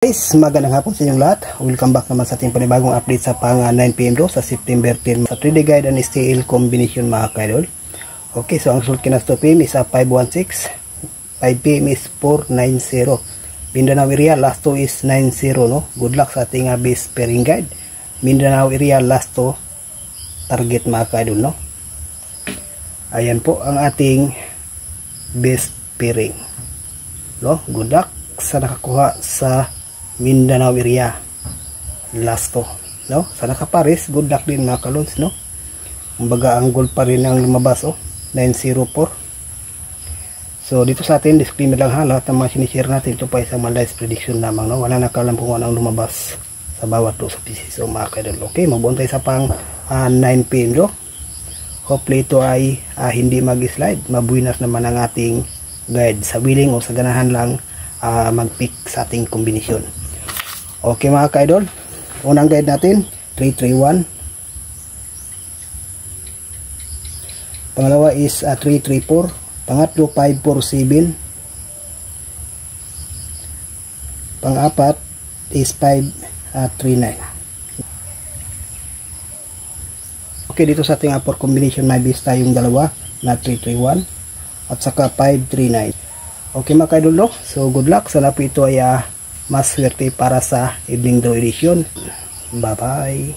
Guys, magandang hapon sa inyong lahat. Welcome back naman sa ating panibagong update sa pang 9pm do sa September 10 sa 3D guide and STL combination mga kaidol. Okay, so ang result kinas 2pm is 516, 5pm is 490. Mindanao area last 2 is 90 no. Good luck sa ating base pairing guide. Mindanao area last 2 target mga kaidol no. Ayan po ang ating base pairing. No, good luck sa nakakuha sa Mindanao area last to no, sa nakapares good luck din mga kalons no. Kumbaga ang goal pa rin ang lumabas 904. So dito sa atin disclaimer lang ha, lahat ng mga sinishare natin ito pa isang malayas prediction lamang no, wala nakalam kung anong lumabas sa bawat do sa PC. So mga kaidol, okay, mabuon tayo sa pang 9pm do. Hopefully ito ay hindi mag-slide, mabuinas naman ang ating guide sa willing o sa ganahan lang mag-pick sa ating kombinasyon. Okay mga ka-idol, unang guide natin 331, pangalawa is 334, pangatlo 547, pang-apat is 539. Okay, dito sa ating upper combination may base tayong dalawa na 331 at saka 539. Okay mga ka-idol no? So good luck, sana po ito ay mas swerte para sa evening draw edition. Bye bye.